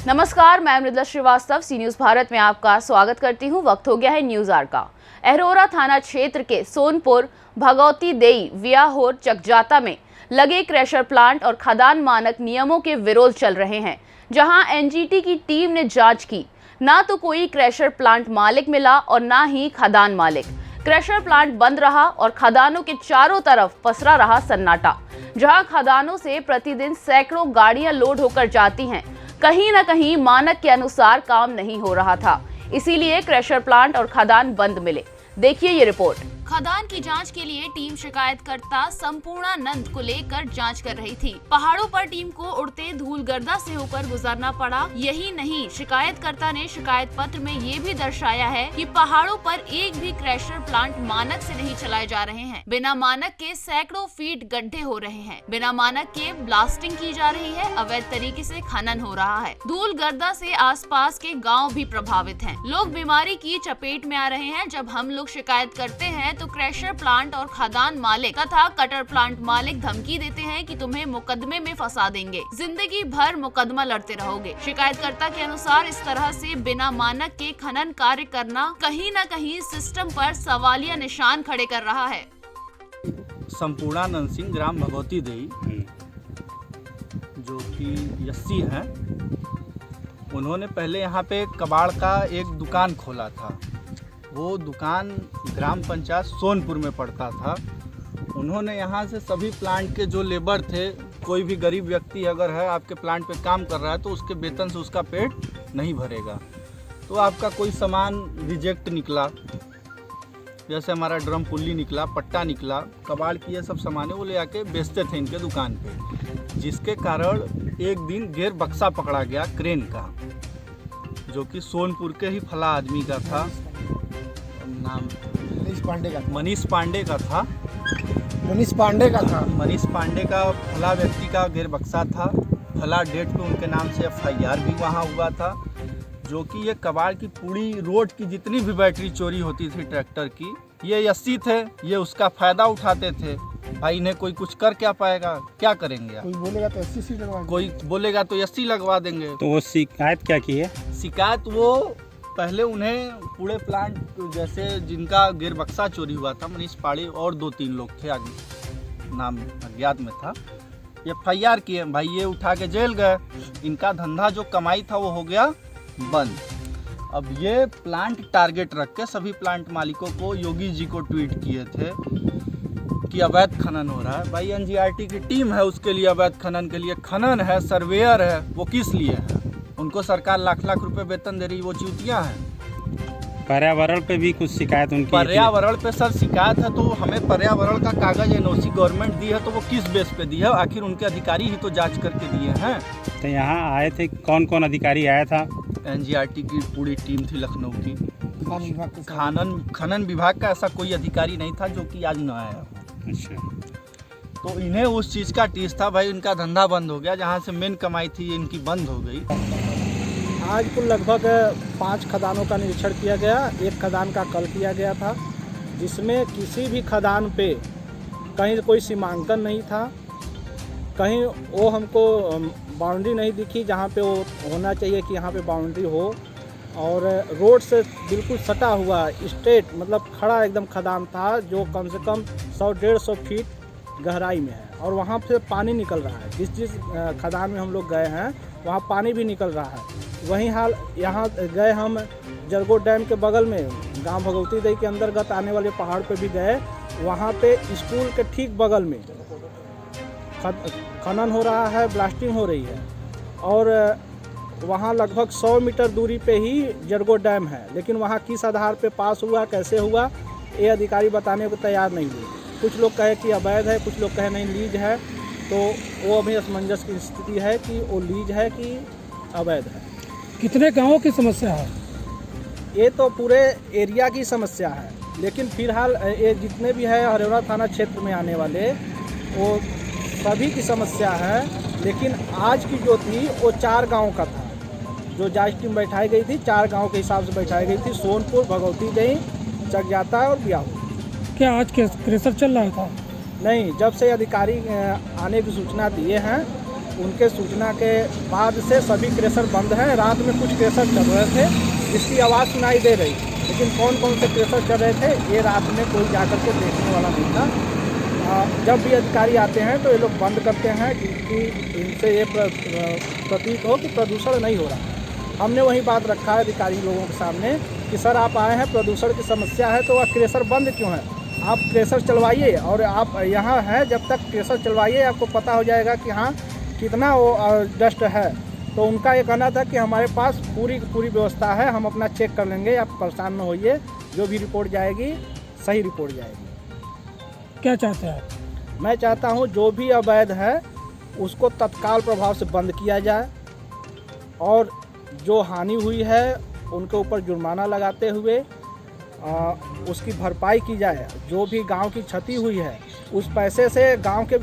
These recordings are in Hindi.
नमस्कार, मैं मृदुला श्रीवास्तव सी न्यूज भारत में आपका स्वागत करती हूं। वक्त हो गया है न्यूज आवर का। अहरोरा थाना क्षेत्र के सोनपुर, भगवती देई, वियाहोर, चकजाता में लगे क्रशर प्लांट और खदान मानक नियमों के विरोध चल रहे हैं। जहां एनजीटी की टीम ने जांच की, ना तो कोई क्रशर प्लांट मालिक मिला और ना ही खदान मालिक। क्रशर प्लांट बंद रहा और खदानों के चारों तरफ पसरा रहा सन्नाटा। जहां खदानों से प्रतिदिन सैकड़ों गाड़ियां लोड होकर जाती हैं, कहीं न कहीं मानक के अनुसार काम नहीं हो रहा था, इसीलिए क्रशर प्लांट और खदान बंद मिले। देखिए ये रिपोर्ट। खदान की जांच के लिए टीम शिकायतकर्ता संपूर्णानंद को लेकर जांच कर रही थी। पहाड़ों पर टीम को उड़ते धूल गर्दा से होकर गुजरना पड़ा। यही नहीं, शिकायतकर्ता ने शिकायत पत्र में ये भी दर्शाया है कि पहाड़ों पर एक भी क्रशर प्लांट मानक से नहीं चलाए जा रहे हैं। बिना मानक के सैकड़ों फीट गड्ढे हो रहे हैं। बिना मानक के ब्लास्टिंग की जा रही है। अवैध तरीके से खनन हो रहा है। धूल गर्दा से आसपास के गाँव भी प्रभावित है। लोग बीमारी की चपेट में आ रहे हैं। जब हम लोग शिकायत करते हैं तो क्रशर प्लांट और खदान मालिक तथा कटर प्लांट मालिक धमकी देते हैं कि तुम्हें मुकदमे में फंसा देंगे, जिंदगी भर मुकदमा लड़ते रहोगे। शिकायतकर्ता के अनुसार इस तरह से बिना मानक के खनन कार्य करना कहीं न कहीं सिस्टम पर सवालिया निशान खड़े कर रहा है। संपूर्णानंद सिंह, ग्राम भगवती देई, जो कि यस्सी हैं, उन्होंने पहले यहाँ पे कबाड़ का एक दुकान खोला था। वो दुकान ग्राम पंचायत सोनपुर में पड़ता था। उन्होंने यहाँ से सभी प्लांट के जो लेबर थे, कोई भी गरीब व्यक्ति अगर है आपके प्लांट पे काम कर रहा है तो उसके वेतन से उसका पेट नहीं भरेगा, तो आपका कोई सामान रिजेक्ट निकला, जैसे हमारा ड्रम पुल्ली निकला, पट्टा निकला, कबाड़ की ये सब सामान वो ले आके बेचते थे इनके दुकान पे। जिसके कारण एक दिन गियर बक्सा पकड़ा गया क्रेन का, जो कि सोनपुर के ही फला आदमी का था। नाम मनीष पांडे का था। मनीष पांडे का फला व्यक्ति का गियर बक्सा था। फला डेट पे उनके नाम से FIR भी वहाँ हुआ था, जो कि ये कबाड़ की पूरी रोड की जितनी भी बैटरी चोरी होती थी ट्रैक्टर की, ये यस्सी थे, ये उसका फायदा उठाते थे। भाई इन्हें कोई कुछ कर क्या पाएगा, क्या करेंगे? कोई बोलेगा तो 80 सीट लगवा, कोई बोलेगा तो 80 लगवा देंगे। तो वो शिकायत क्या की है? शिकायत वो पहले उन्हें पूरे प्लांट, जैसे जिनका गियर बक्सा चोरी हुआ था, मनीष पाड़े और 2-3 लोग थे, आगे नाम अज्ञात में था, FIR किए। भाई ये उठा के जेल गए। इनका धंधा जो कमाई था वो हो गया बंद। अब ये प्लांट टारगेट रख के सभी प्लांट मालिकों को, योगी जी को ट्वीट किए थे कि अवैध खनन हो रहा है। भाई NGRT की टीम है उसके लिए, अवैध खनन के लिए खनन है, सर्वेयर है, वो किस लिए है? उनको सरकार लाख लाख रुपए वेतन दे रही, वो चूतियाँ हैं। पर्यावरण पे भी कुछ शिकायत उनकी? पर्यावरण पे सर शिकायत है, तो हमें पर्यावरण का कागज NOC गवर्नमेंट दी है, तो वो किस बेस पे दी है? आखिर उनके अधिकारी ही तो जांच करके दिए हैं। तो यहाँ आए थे, कौन कौन अधिकारी आया था? NGRT की पूरी टीम थी लखनऊ की। खनन विभाग का ऐसा कोई अधिकारी नहीं था जो कि आज न आया। अच्छा, तो इन्हें उस चीज़ का टीस था। भाई इनका धंधा बंद हो गया, जहाँ से मेन कमाई थी इनकी बंद हो गई। आज कुल लगभग 5 खदानों का निरीक्षण किया गया। एक खदान का कल किया गया था, जिसमें किसी भी खदान पे कहीं कोई सीमांकन नहीं था, कहीं वो हमको बाउंड्री नहीं दिखी जहाँ पे वो होना चाहिए कि यहाँ पे बाउंड्री हो, और रोड से बिल्कुल सटा हुआ स्ट्रेट, मतलब खड़ा एकदम खदान था, जो कम से कम 100-150 फीट गहराई में है, और वहाँ से पानी निकल रहा है। जिस खदान में हम लोग गए हैं वहाँ पानी भी निकल रहा है। वहीं हाल यहाँ गए हम जरगो डैम के बगल में गांव भगवती देई के अंतर्गत आने वाले पहाड़ पे भी गए। वहाँ पे स्कूल के ठीक बगल में खनन हो रहा है, ब्लास्टिंग हो रही है, और वहाँ लगभग 100 मीटर दूरी पे ही जरगो डैम है। लेकिन वहाँ किस आधार पे पास हुआ, कैसे हुआ, ये अधिकारी बताने को तैयार नहीं हुए। कुछ लोग कहे कि अवैध है, कुछ लोग कहे नहीं लीज है। तो वो अभी असमंजस की स्थिति है कि वो लीज है कि अवैध है। कितने गांवों की समस्या है? ये तो पूरे एरिया की समस्या है, लेकिन फिलहाल ये जितने भी है अहरोरा थाना क्षेत्र में आने वाले, वो सभी की समस्या है। लेकिन आज की जो थी वो 4 गांव का था, जो जांच टीम बैठाई गई थी, 4 गांव के हिसाब से बैठाई गई थी। सोनपुर, भगवती देई, चकजाता और वियाहोर। क्या आज क्रशर चल रहा था? नहीं, जब से अधिकारी आने की सूचना दिए हैं उनके सूचना के बाद से सभी क्रेशर बंद हैं। रात में कुछ क्रेशर चल रहे थे जिसकी आवाज़ सुनाई दे रही, लेकिन कौन कौन से क्रेशर चल रहे थे ये रात में कोई जाकर के देखने वाला नहीं था। जब भी अधिकारी आते हैं तो ये लोग बंद करते हैं क्योंकि इनसे ये प्रतीत हो कि प्रदूषण नहीं हो रहा। हमने वही बात रखा है अधिकारी लोगों के सामने कि सर आप आए हैं, प्रदूषण की समस्या है तो वह क्रेशर बंद क्यों है? आप क्रेशर चलवाइए और आप यहाँ हैं जब तक क्रेशर चलवाइए आपको पता हो जाएगा कि हाँ कितना वो डस्ट है। तो उनका ये कहना था कि हमारे पास पूरी व्यवस्था है, हम अपना चेक कर लेंगे, आप परेशान न होइए, जो भी रिपोर्ट जाएगी सही रिपोर्ट जाएगी। क्या चाहते हैं? मैं चाहता हूँ जो भी अवैध है उसको तत्काल प्रभाव से बंद किया जाए और जो हानि हुई है उनके ऊपर जुर्माना लगाते हुए उसकी भरपाई की जाए। जो भी गांव की क्षति हुई है उस पैसे से गांव के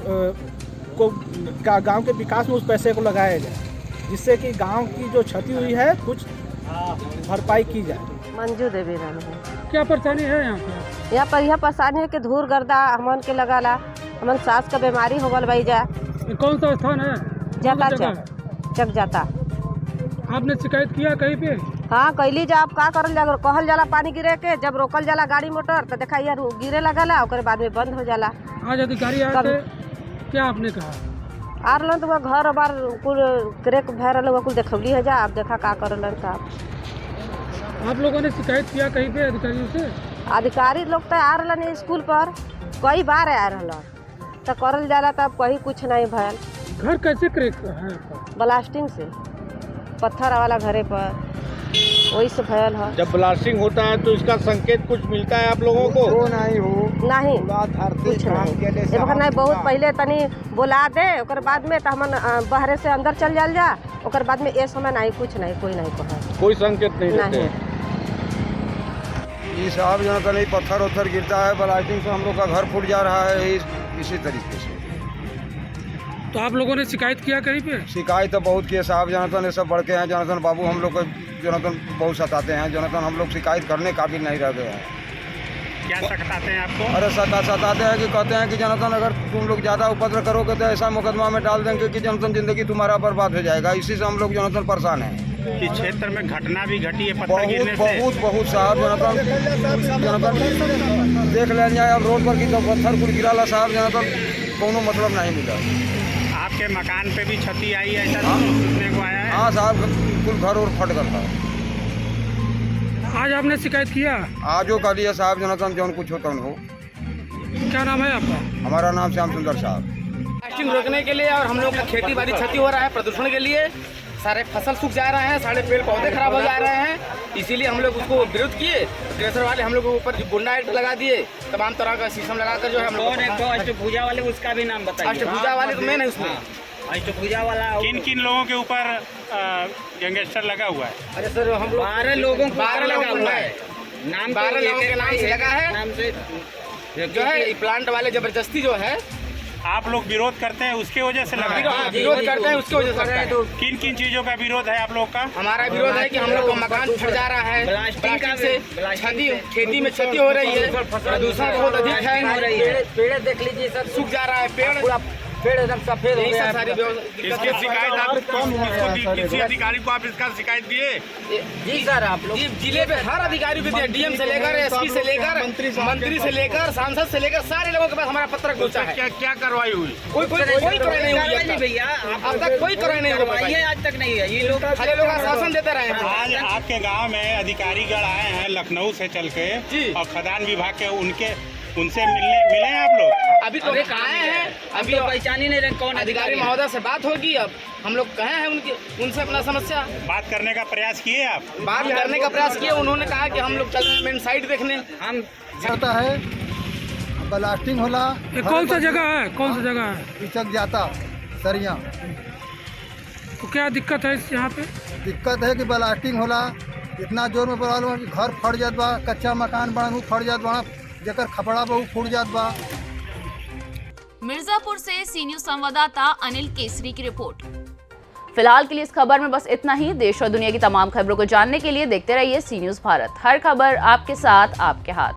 विकास में उस पैसे को लगाया जाए, जिससे कि गांव की जो क्षति हुई है कुछ भरपाई की जाए। मंजू देवी नाम है। क्या परेशानी है यहाँ पे? यहाँ पर यह परेशानी है कि धूल गर्दा हमन के लगाला, हमन सांस का बीमारी हो गल जा। ये कौन सा स्थान है? जाता कौन सा जगह चक जाता। है? आपने शिकायत किया कहीं पे? हाँ कैली जा, आप का करल जा, कहल जाला पानी गिरे के, जब रोकल जाला गाड़ी मोटर तो देखा यार गिरे लगला, और बाद में बंद हो जाला। आज अधिकारी आए थे, क्या आपने कहा? आ रहलन तो घर बार कुल क्रेक भय रहा कुल देखौली है जा, आप देखा का करलन साहब। आप लोगों ने शिकायत किया कहीं पे अधिकारियों से? अधिकारी लोग तो आ रहलन स्कूल पर, कई बार आ रहलन तो करल जाला, तब कहीं कुछ नहीं भयल। घर कैसे क्रेक है आपका? ब्लास्टिंग से, पत्थर वाला घरे पर वही से भयल है। जब ब्लास्टिंग होता है तो इसका संकेत कुछ मिलता है आप लोगों को? नहीं कुछ नहीं, ये नहीं बहुत पहले तनी बुला दे, और बाद में तो हमन बाहर से अंदर चल जाल जा, और बाद में ये समय नहीं कुछ नहीं, कोई नहीं कहा, कोई संकेत नहीं देते? ये साहब जो है नहीं पत्थर उत्थर गिरता है, ब्लास्टिंग से हम लोग का घर फूट जा रहा है इसी तरीके से। तो आप लोगों ने शिकायत किया कहीं पे? शिकायत तो बहुत किए साहब, जनार्दन ये सब बढ़ के हैं, जनार्दन बाबू हम लोग को जनार्दन बहुत सताते हैं, जनार्दन हम लोग शिकायत करने काबिल नहीं रह गए हैं। क्या सताते हैं आपको? अरे सताते हैं कि कहते हैं कि जनार्दन अगर तुम लोग ज़्यादा उपद्रव करोगे तो ऐसा मुकदमा में डाल देंगे कि जनार्दन जिंदगी तुम्हारा बर्बाद हो जाएगा। इसी से हम लोग जनार्दन परेशान हैं। कि क्षेत्र में घटना भी घटी है पत्थर गिरने से? बहुत साहब, जनार्दन देख ले जाए अब रोड पर की तो पत्थर कुछ गिरा साहब, जनार्दन कोनो मतलब नहीं मिला। आपके मकान पे भी क्षति आई है ऐसा सुनने को आया है? हाँ साहब, कुल घर और फट गया था। आज आपने शिकायत किया? आजो का लिए साहब, जनार्दन जौन कुछ होता हो। क्या नाम है आपका? हमारा नाम श्याम सुंदर साहब। ब्लास्टिंग रोकने के लिए और हम लोग का खेती बाड़ी क्षति हो रहा है, प्रदूषण के लिए सारे फसल सूख जा रहे हैं, सारे पेड़ पौधे खराब हो जा रहे हैं, इसीलिए हम लोग उसको विरोध किए। क्रेशर वाले हम लोग के ऊपर गुंडा एक्ट लगा दिए, तमाम तरह का सिस्टम लगाकर जो है हम लोग। अष्टभुजा वाले उसका भी नाम बताइए। अष्टभुजा वाले तो मेन है उसमें। अष्टभुजा वाला किन किन लोगों के ऊपर गैंगस्टर लगा हुआ है? अरे सर हम लोग 12 लोगों को 12 लगा हुआ है। नाम 12 लोगों के नाम से लगा है, नाम से जो है प्लांट वाले जबरदस्ती जो है आप लोग विरोध करते हैं उसके वजह से लगा है? विरोध करते हैं उसकी वजह से लगता है। किन किन चीजों का विरोध है आप लोग का? हमारा विरोध है कि हम लोग का मकान फट जा रहा है, प्लास्टिक से क्षति, खेती में क्षति हो रही है, प्रदूषण बहुत अधिक है, पेड़ देख लीजिए सर, सूख जा रहा है पेड़ एकदम सफेद हो यही गया सब सारी इसकी शिकायत आप किसी अधिकारी को आप इसका शिकायत दिए? जी सर, आप लोग जिले पे हर अधिकारी को दिया, डीएम से लेकर एसपी से लेकर मंत्री से लेकर सांसद से लेकर सारे लोगों के पास हमारा पत्र पहुंचा है। क्या कार्रवाई हुई? कोई कार्रवाई नहीं हुई भैया, अब तक कोई कार्रवाई नहीं हुई है, आज तक नहीं है। ये लोग खाली लोग आश्वासन देते रहे हैं। आज आपके गांव में अधिकारीगण आए हैं लखनऊ से चल के जी। और खदान विभाग के उनसे मिले हैं आप लोग? अभी तो आए हैं, अभी पहचान ही नहीं रहे कौन अधिकारी महोदय से बात होगी, अब हम लोग कहे हैं उनसे अपना समस्या बात करने का प्रयास किए आप? बात करने का प्रयास किया, उन्होंने कहा कि हम लोग चल रहे हैं मेन साइड देखने। हम होता है ब्लास्टिंग होला। ये कौन सा जगह है? कौन सा जगह है? चक जाता सरिया। तो क्या दिक्कत है यहाँ पे? दिक्कत है कि ब्लास्टिंग होला, इतना जोर में प्रॉब्लम है कि घर फट जात बा, कच्चा मकान बना फट जात बा, जेकर खपड़ा बा फूट जात बा। मिर्जापुर से सी न्यूज संवाददाता अनिल केसरी की रिपोर्ट। फिलहाल के लिए इस खबर में बस इतना ही। देश और दुनिया की तमाम खबरों को जानने के लिए देखते रहिए सी न्यूज भारत। हर खबर आपके साथ, आपके हाथ।